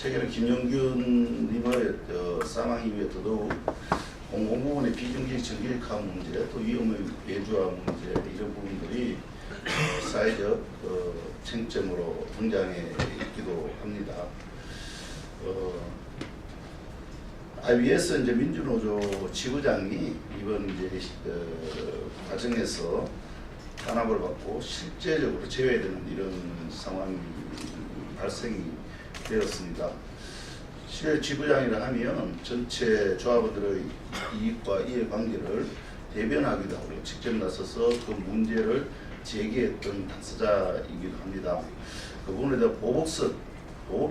최근에 김영균님의 사망 이후에 더더욱 공공부문의 비정규직 정규직화 문제, 또 위험의 외주화 문제, 이런 부분들이 사회적 쟁점으로 등장해 있기도 합니다. IBS 이제 민주노조 지부장이 이번 이제 과정에서 탄압을 받고 실제적으로 제외되는 이런 상황이 발생이 되었습니다. 실제 지부장이라 하면 전체 조합원들의 이익과 이해관계를 대변하기도 하고 직접 나서서 그 문제를 제기했던 당사자이기도 합니다. 그 부분에 대한 보복적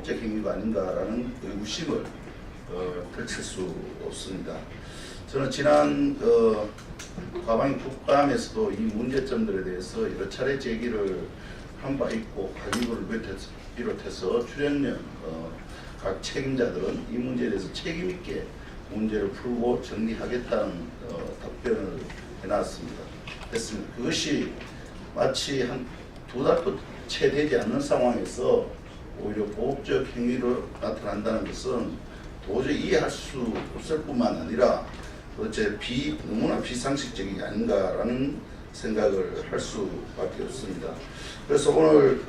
행위가 아닌가라는 의구심을 펼칠 수 없습니다. 저는 지난 과방위 국감에서도 이 문제점들에 대해서 여러 차례 제기를 한 바 있고 관리부를 비롯해서 출연연 각 책임자들은 이 문제에 대해서 책임 있게 문제를 풀고 정리하겠다는 답변을 해놨습니다. 그것이 마치 한 2달도 채 되지 않는 상황에서 오히려 보복적 행위로 나타난다는 것은 도저히 이해할 수 없을 뿐만 아니라 도대체 너무나 비상식적이 아닌가라는 생각을 할 수밖에 없습니다. 그래서 오늘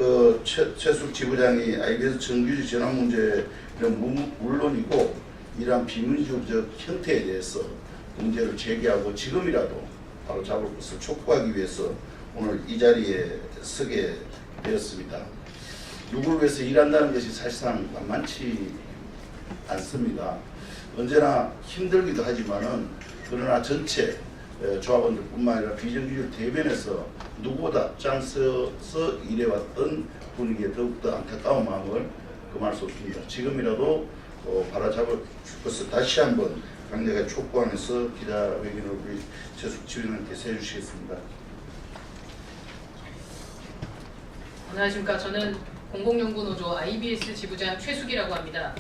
최숙 지부장이 IBS 정규직 전환 문제는 물론이고 이러한 비민주적 형태에 대해서 문제를 제기하고 지금이라도 바로 잡을 것을 촉구하기 위해서 오늘 이 자리에 서게 되었습니다. 누구를 위해서 일한다는 것이 사실상 만만치 않습니다. 언제나 힘들기도 하지만은 그러나 전체 조합원들뿐만 아니라 비정규직 대변에서 누구보다 앞장서서 일해왔던 분위기에 더욱더 안타까운 마음을 금할 수 없습니다. 지금이라도 바로잡을 것을 다시 한번 강력하게 촉구하면서 기자회견을 우리 최숙 지부장님께서 해주시겠습니다. 안녕하십니까. 저는 공공연구노조 IBS 지부장 최숙이라고 합니다.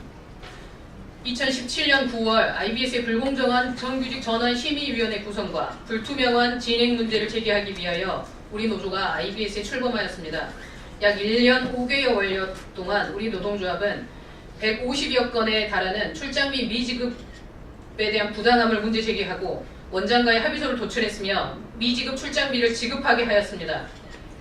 2017년 9월 IBS의 불공정한 정규직 전환 심의위원회 구성과 불투명한 진행 문제를 제기하기 위하여 우리 노조가 IBS에 출범하였습니다. 약 1년 5개월 동안 우리 노동조합은 150여 건에 달하는 출장비 미지급에 대한 부당함을 문제 제기하고 원장과의 합의서를 도출했으며 미지급 출장비를 지급하게 하였습니다.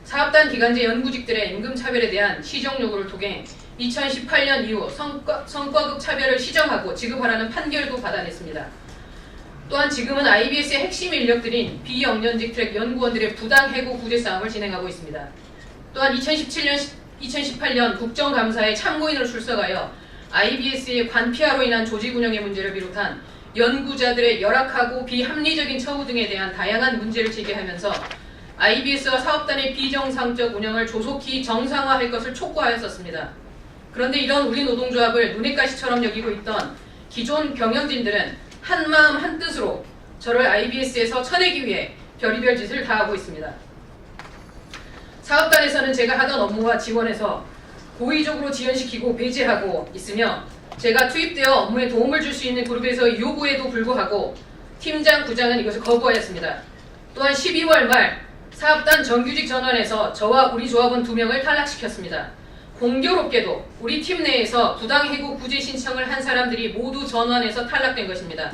사업단 기간제 연구직들의 임금차별에 대한 시정 요구를 통해 2018년 이후 성과급 차별을 시정하고 지급하라는 판결도 받아냈습니다. 또한 지금은 IBS의 핵심 인력들인 비영연직 트랙 연구원들의 부당 해고 구제 싸움을 진행하고 있습니다. 또한 2018년 국정감사에 참고인으로 출석하여 IBS의 관피아로 인한 조직 운영의 문제를 비롯한 연구자들의 열악하고 비합리적인 처우 등에 대한 다양한 문제를 제기하면서 IBS와 사업단의 비정상적 운영을 조속히 정상화할 것을 촉구하였었습니다. 그런데 이런 우리 노동조합을 눈엣 가시처럼 여기고 있던 기존 경영진들은 한마음 한뜻으로 저를 IBS에서 쳐내기 위해 별의별 짓을 다 하고 있습니다. 사업단에서는 제가 하던 업무와 지원에서 고의적으로 지연시키고 배제하고 있으며 제가 투입되어 업무에 도움을 줄 수 있는 그룹에서의 요구에도 불구하고 팀장, 부장은 이것을 거부하였습니다. 또한 12월 말 사업단 정규직 전환에서 저와 우리 조합원 2명을 탈락시켰습니다. 공교롭게도 우리 팀 내에서 부당해고 구제 신청을 한 사람들이 모두 전환해서 탈락된 것입니다.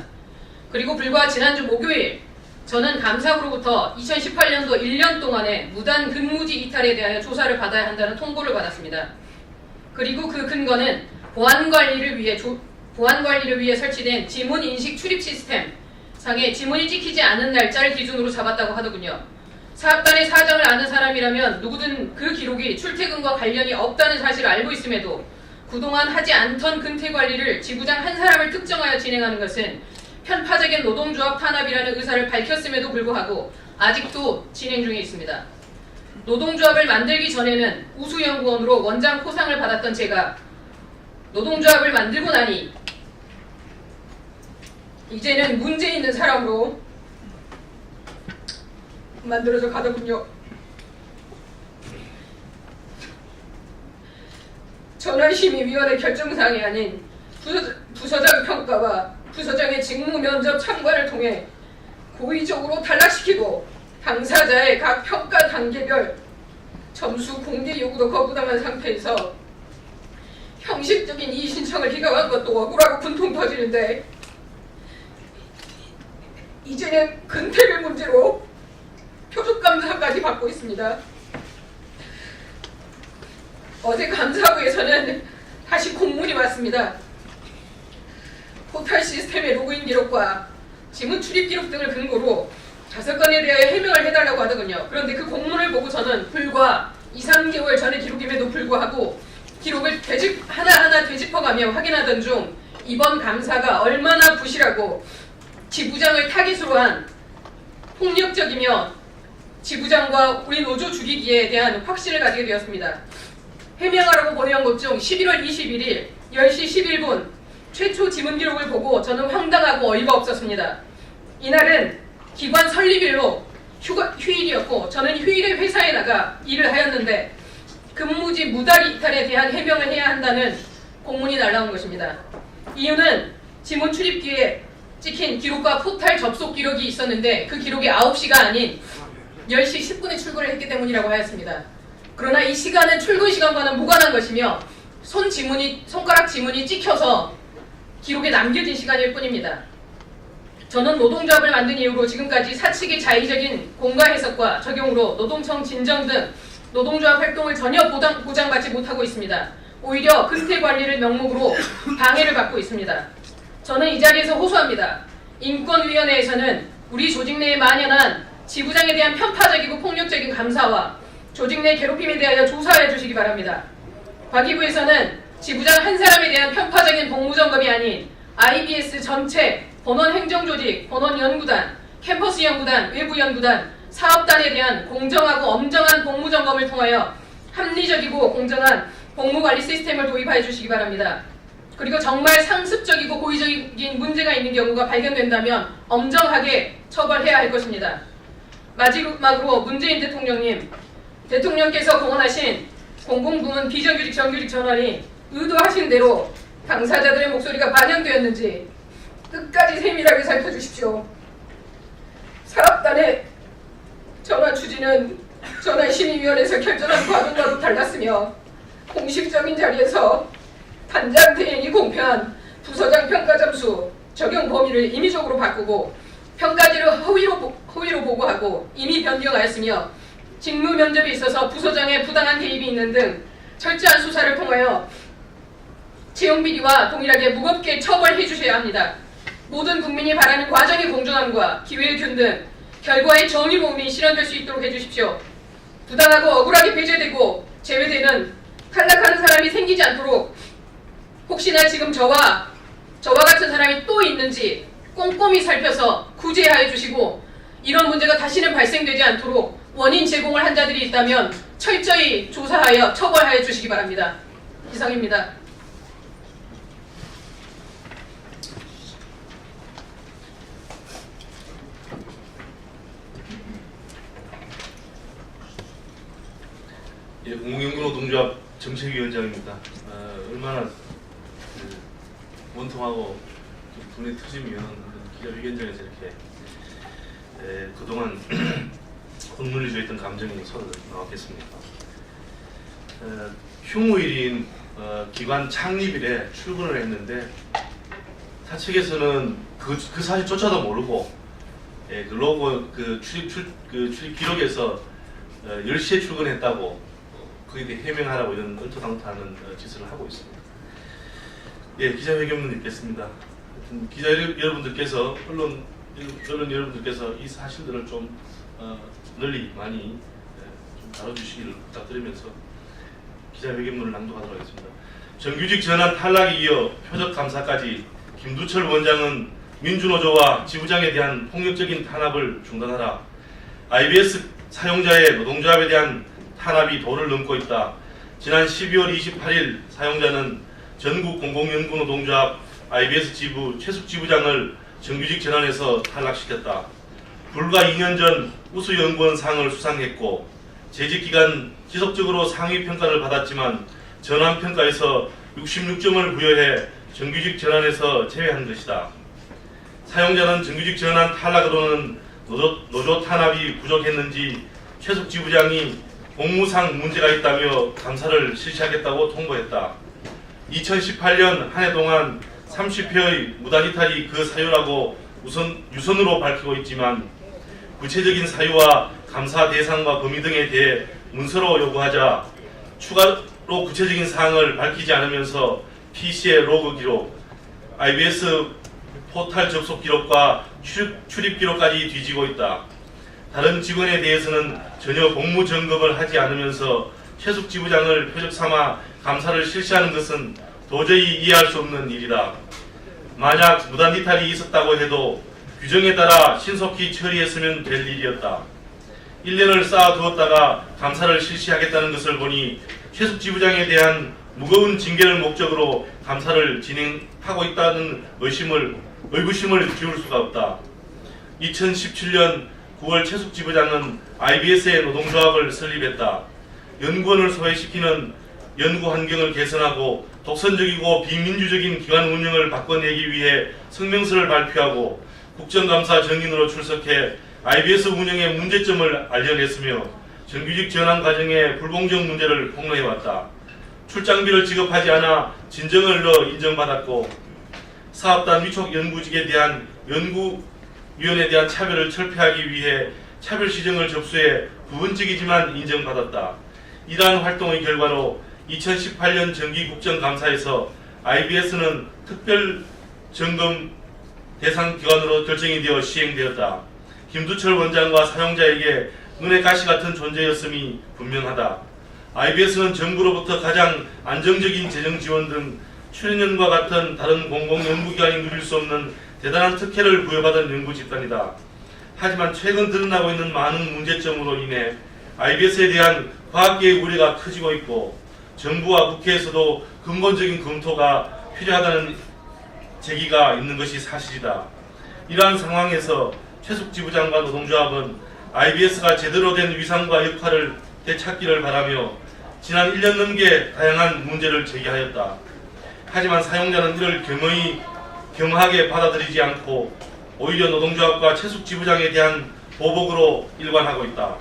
그리고 불과 지난주 목요일 저는 감사부로부터 2018년도 1년 동안의 무단 근무지 이탈에 대하여 조사를 받아야 한다는 통보를 받았습니다. 그리고 그 근거는 보안관리를 위해 설치된 지문인식 출입 시스템 상에 지문이 찍히지 않은 날짜를 기준으로 잡았다고 하더군요. 사업단의 사정을 아는 사람이라면 누구든 그 기록이 출퇴근과 관련이 없다는 사실을 알고 있음에도 그동안 하지 않던 근태관리를 지부장 한 사람을 특정하여 진행하는 것은 편파적인 노동조합 탄압이라는 의사를 밝혔음에도 불구하고 아직도 진행 중에 있습니다. 노동조합을 만들기 전에는 우수연구원으로 원장 포상을 받았던 제가 노동조합을 만들고 나니 이제는 문제 있는 사람으로 만들어져 가더군요. 전환심의위원회 결정사항이 아닌 부서장 평가와 부서장의 직무 면접 참관을 통해 고의적으로 탈락시키고 당사자의 각 평가 단계별 점수 공개 요구도 거부당한 상태에서 형식적인 이의 신청을 기각한 것도 억울하고 분통 터지는데 이제는 근태를 문제로 표적 감사까지 받고 있습니다. 어제 감사부에서는 다시 공문이 왔습니다. 포털 시스템의 로그인 기록과 지문 출입 기록 등을 근거로 5건에 대하여 해명을 해달라고 하더군요. 그런데 그 공문을 보고 저는 불과 2~3개월 전의 기록임에도 불구하고 기록을 하나하나 되짚어가며 확인하던 중 이번 감사가 얼마나 부실하고 지부장을 타깃으로 한 폭력적이며 지부장과 우리 노조 죽이기에 대한 확신을 가지게 되었습니다. 해명하라고 보내온 것 중 11월 21일 10시 11분 최초 지문 기록을 보고 저는 황당하고 어이가 없었습니다. 이날은 기관 설립일로 휴일이었고 저는 휴일에 회사에 나가 일을 하였는데 근무지 무달 이탈에 대한 해명을 해야 한다는 공문이 날라온 것입니다. 이유는 지문 출입기에 찍힌 기록과 포털 접속 기록이 있었는데 그 기록이 9시가 아닌 10시 10분에 출근을 했기 때문이라고 하였습니다. 그러나 이 시간은 출근 시간과는 무관한 것이며 손가락 지문이 찍혀서 기록에 남겨진 시간일 뿐입니다. 저는 노동조합을 만든 이후로 지금까지 사측의 자의적인 공가 해석과 적용으로 노동청 진정 등 노동조합 활동을 전혀 보장받지 못하고 있습니다. 오히려 근태 관리를 명목으로 방해를 받고 있습니다. 저는 이 자리에서 호소합니다. 인권위원회에서는 우리 조직 내에 만연한 지부장에 대한 편파적이고 폭력적인 감사와 조직 내 괴롭힘에 대하여 조사해 주시기 바랍니다. 과기부에서는 지부장 한 사람에 대한 편파적인 복무점검이 아닌 IBS 전체 본원행정조직, 본원연구단, 캠퍼스연구단, 외부연구단, 사업단에 대한 공정하고 엄정한 복무점검을 통하여 합리적이고 공정한 복무관리 시스템을 도입하여 주시기 바랍니다. 그리고 정말 상습적이고 고의적인 문제가 있는 경우가 발견된다면 엄정하게 처벌해야 할 것입니다. 마지막으로 문재인 대통령님, 대통령께서 공언하신 공공부문 비정규직 정규직 전환이 의도하신 대로 당사자들의 목소리가 반영되었는지 끝까지 세밀하게 살펴주십시오. 사업단의 전환 추진은 전환심의위원회에서 결정한 과정과도 달랐으며 공식적인 자리에서 단장 대행이 공표한 부서장 평가 점수 적용 범위를 임의적으로 바꾸고 평가지를 허위로 보고하고 임의 변경하였으며 직무 면접에 있어서 부서장의 부당한 개입이 있는 등 철저한 수사를 통하여 채용 비리와 동일하게 무겁게 처벌해 주셔야 합니다. 모든 국민이 바라는 과정의 공정함과 기회의 균 등 결과의 정의로움이 실현될 수 있도록 해주십시오. 부당하고 억울하게 배제되고 제외되는 탈락하는 사람이 생기지 않도록 혹시나 지금 저와 같은 사람이 또 있는지 꼼꼼히 살펴서 구제하여 주시고 이런 문제가 다시는 발생되지 않도록 원인 제공을 한 자들이 있다면 철저히 조사하여 처벌하여 주시기 바랍니다. 이상입니다. 예, 공공연구노동조합 정책위원장입니다. 얼마나 원통하고 분이 터지면 기자회견장에서 이렇게 그동안 헛물리 조했던 감정이 서로 나왔겠습니까? 휴무일인 기관 창립일에 출근을 했는데 사측에서는 그 사실조차도 모르고 그 로고 출입 기록에서 10시에 출근했다고 그에 대해 해명하라고 이런 얼토당토하는 짓을 하고 있습니다. 예, 기자회견문 읽겠습니다. 기자 여러분들께서 언론 여러분들께서 이 사실들을 좀 널리 많이 좀 다뤄주시기를 부탁드리면서 기자회견문을 낭독하도록 하겠습니다. 정규직 전환 탈락에 이어 표적 감사까지 김두철 원장은 민주노조와 지부장에 대한 폭력적인 탄압을 중단하라. IBS 사용자의 노동조합에 대한 탄압이 도를 넘고 있다. 지난 12월 28일 사용자는 전국 공공연구노동조합 IBS 지부 최숙 지부장을 정규직 전환에서 탈락시켰다. 불과 2년 전 우수연구원 상을 수상했고 재직기간 지속적으로 상위 평가를 받았지만 전환평가에서 66점을 부여해 정규직 전환에서 제외한 것이다. 사용자는 정규직 전환 탈락으로는 노조 탄압이 부족했는지 최숙 지부장이 공무상 문제가 있다며 감사를 실시하겠다고 통보했다. 2018년 한 해 동안 30회의 무단 이탈이 그 사유라고 유선으로 밝히고 있지만 구체적인 사유와 감사 대상과 범위 등에 대해 문서로 요구하자 추가로 구체적인 사항을 밝히지 않으면서 PC의 로그 기록, IBS 포탈 접속 기록과 출입 기록까지 뒤지고 있다. 다른 직원에 대해서는 전혀 공무 점검을 하지 않으면서 최숙 지부장을 표적 삼아 감사를 실시하는 것은 도저히 이해할 수 없는 일이다. 만약 무단 이탈이 있었다고 해도 규정에 따라 신속히 처리했으면 될 일이었다. 1년을 쌓아두었다가 감사를 실시하겠다는 것을 보니 최숙 지부장에 대한 무거운 징계를 목적으로 감사를 진행하고 있다는 의구심을 지울 수가 없다. 2017년 9월 최숙 지부장은 IBS의 노동조합을 설립했다. 연구원을 소외시키는 연구 환경을 개선하고 독선적이고 비민주적인 기관 운영을 바꿔내기 위해 성명서를 발표하고 국정감사 정인으로 출석해 IBS 운영의 문제점을 알려냈으며 정규직 전환 과정의 불공정 문제를 폭로해왔다. 출장비를 지급하지 않아 진정을 넣어 인정받았고 사업단 위촉 연구직에 대한 연구위원에 대한 차별을 철폐하기 위해 차별 시정을 접수해 부분적이지만 인정받았다. 이러한 활동의 결과로 2018년 정기 국정감사에서 IBS는 특별 점검 대상 기관으로 결정이 되어 시행되었다. 김두철 원장과 사용자에게 눈의 가시 같은 존재였음이 분명하다. IBS는 정부로부터 가장 안정적인 재정 지원 등 출연연과 같은 다른 공공연구기관이 누릴 수 없는 대단한 특혜를 부여받은 연구집단이다. 하지만 최근 드러나고 있는 많은 문제점으로 인해 IBS에 대한 과학계의 우려가 커지고 있고 정부와 국회에서도 근본적인 검토가 필요하다는 제기가 있는 것이 사실이다. 이러한 상황에서 최숙 지부장과 노동조합은 IBS가 제대로 된 위상과 역할을 되찾기를 바라며 지난 1년 넘게 다양한 문제를 제기하였다. 하지만 사용자는 이를 겸허하게 받아들이지 않고 오히려 노동조합과 최숙 지부장에 대한 보복으로 일관하고 있다.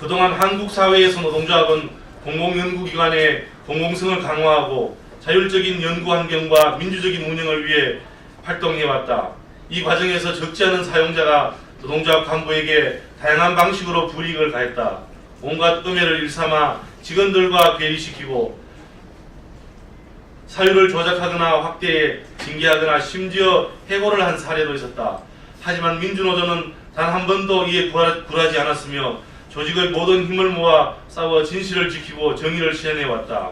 그동안 한국 사회에서 노동조합은 공공연구기관의 공공성을 강화하고 자율적인 연구 환경과 민주적인 운영을 위해 활동해왔다. 이 과정에서 적지 않은 사용자가 노동조합 간부에게 다양한 방식으로 불이익을 가했다. 온갖 음해를 일삼아 직원들과 괴리시키고 사유를 조작하거나 확대해 징계하거나 심지어 해고를 한 사례도 있었다. 하지만 민주노조는 단 한 번도 이에 굴하지 않았으며 조직의 모든 힘을 모아 싸워 진실을 지키고 정의를 실현해왔다.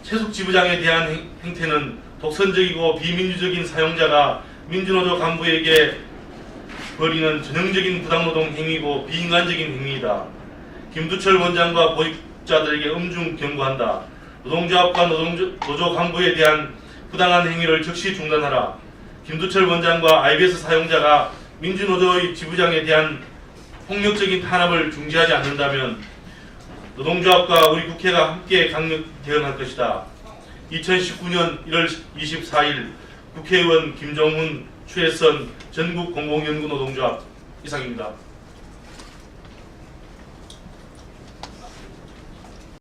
최숙 지부장에 대한 행태는 독선적이고 비민주적인 사용자가 민주노조 간부에게 벌이는 전형적인 부당노동 행위고 비인간적인 행위이다. 김두철 원장과 보직자들에게 엄중 경고한다. 노동조합과 노조 간부에 대한 부당한 행위를 즉시 중단하라. 김두철 원장과 IBS 사용자가 민주노조의 지부장에 대한 폭력적인 탄압을 중지하지 않는다면 노동조합과 우리 국회가 함께 강력 대응할 것이다. 2019년 1월 24일 국회의원 김종훈, 최혜선 전국공공연구노동조합 이상입니다.